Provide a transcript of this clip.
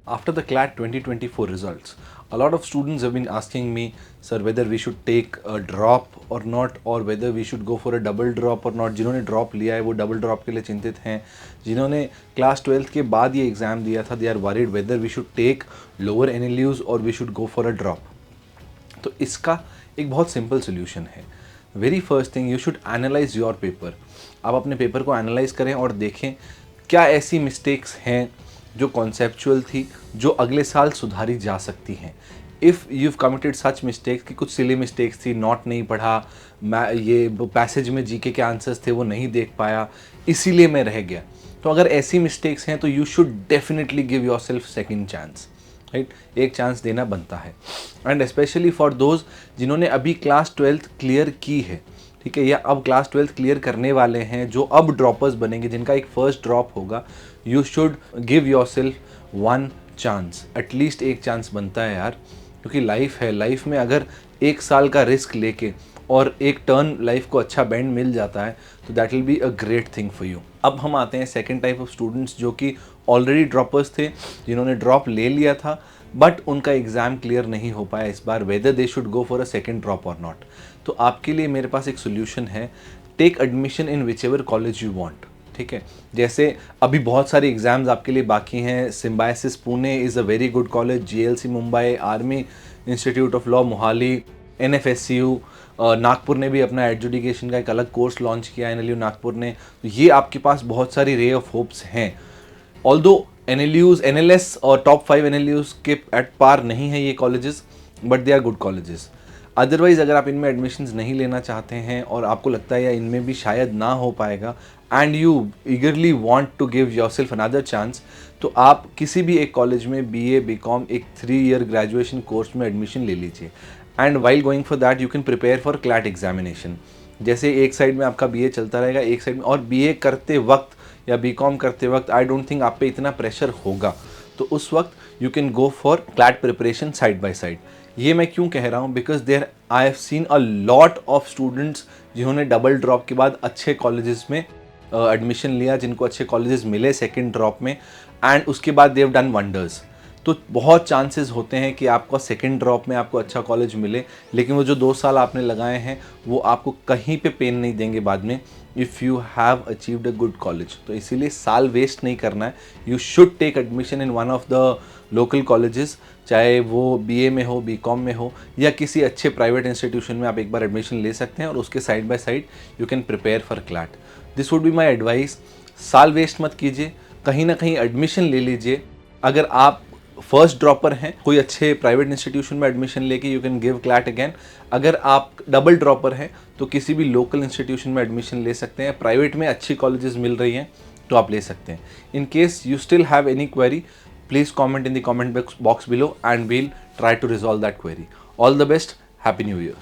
After the CLAT 2024 results, a lot of students have been asking me, sir, whether we should take a drop or not, or whether we should go for a double drop or not. जिन्होंने drop लिया है वो double drop के लिए चिंतित हैं. जिन्होंने class 12th के बाद ये एग्ज़ाम दिया था, they are worried whether we should take lower NLUs और we should go for a drop. तो इसका एक बहुत सिंपल सोल्यूशन है. Very first thing, you should analyse your paper. आप अपने पेपर को एनालाइज करें और देखें क्या ऐसी मिस्टेक्स हैं जो कॉन्सेप्चुअल थी, जो अगले साल सुधारी जा सकती हैं. If you committed such mistakes कि कुछ सिली मिस्टेक्स थी, नोट नहीं पढ़ा, मैं ये पैसेज में जीके के आंसर्स थे वो नहीं देख पाया, इसीलिए मैं रह गया. तो अगर ऐसी मिस्टेक्स हैं तो you should definitely give your self second chance. Right, एक चांस देना बनता है. एंड स्पेशली फॉर दोज जिन्होंने अभी क्लास 12th क्लियर की है, ठीक है, या अब क्लास 12th क्लियर करने वाले हैं, जो अब ड्रॉपर्स बनेंगे, जिनका एक फर्स्ट ड्रॉप होगा, you should give your self one chance. At least एक चांस बनता है यार, क्योंकि लाइफ है. लाइफ में अगर एक साल का रिस्क लेके और एक टर्न लाइफ को अच्छा बैंड मिल जाता है तो that will be a great thing for you. अब हम आते हैं सेकेंड टाइप ऑफ स्टूडेंट्स जो कि ऑलरेडी ड्रॉपर्स थे, जिन्होंने ड्रॉप ले लिया था बट उनका एग्ज़ाम क्लियर नहीं हो पाया इस बार, whether they should go for a second drop और नॉट. तो आपके लिए मेरे पास एक सोल्यूशन है. Take admission in which ever college you want. ठीक है, जैसे अभी बहुत सारे एग्ज़ाम्स आपके लिए बाकी हैं. Symbiosis Pune is a very good college, GLC Mumbai, army institute of law Mohali, NFSU Nagpur ने भी अपना एजुकेशन का एक अलग कोर्स लॉन्च किया, NLU नागपुर ने. तो ये आपके पास बहुत सारी रे ऑफ होप्स हैं. ऑल्दो NLUs, NLS और टॉप 5 NLUs के एट पार नहीं है ये colleges, but they are good colleges. Otherwise अगर आप इनमें एडमिशन्स नहीं लेना चाहते हैं और आपको लगता है या इनमें भी शायद ना हो पाएगा, and you eagerly want to give yourself another chance, तो आप किसी भी एक कॉलेज में BA BCom एक 3 ईयर ग्रेजुएशन कोर्स में एडमिशन ले लीजिए. And while going for that you can prepare for CLAT examination. जैसे एक साइड में आपका BA चलता रहेगा, एक साइड में, और BA करते वक्त या BCom करते वक्त आई डोंट थिंक आप पे इतना प्रेशर होगा, तो उस वक्त you can go for CLAT preparation side by side. ये मैं क्यों कह रहा हूँ, because there I have seen a lot of students जिन्होंने डबल ड्रॉप के बाद अच्छे कॉलेजेस में एडमिशन लिया, जिनको अच्छे कॉलेजेस मिले सेकेंड ड्रॉप में, एंड उसके बाद दे हैव डन वंडर्स. तो बहुत चांसेस होते हैं कि आपको सेकेंड ड्रॉप में आपको अच्छा कॉलेज मिले, लेकिन वो जो 2 साल आपने लगाए हैं वो आपको कहीं पे पेन नहीं देंगे बाद में, if you have achieved a good college. तो इसीलिए साल वेस्ट नहीं करना है. You should take admission in one of the local colleges, चाहे वो BA में हो, BCom में हो, या किसी अच्छे प्राइवेट इंस्टीट्यूशन में आप एक बार एडमिशन ले सकते हैं और उसके side by side you can prepare for CLAT. This would be my advice. साल वेस्ट मत कीजिए, कहीं ना कहीं एडमिशन ले लीजिए. अगर आप फर्स्ट ड्रॉपर हैं, कोई अच्छे प्राइवेट इंस्टीट्यूशन में एडमिशन लेके you can give CLAT again. अगर आप डबल ड्रॉपर हैं तो किसी भी लोकल इंस्टीट्यूशन में एडमिशन ले सकते हैं. प्राइवेट में अच्छी कॉलेजेस मिल रही हैं तो आप ले सकते हैं. In case you still have any query, please comment in the comment box below and we'll try to resolve that query. All the best. Happy New Year.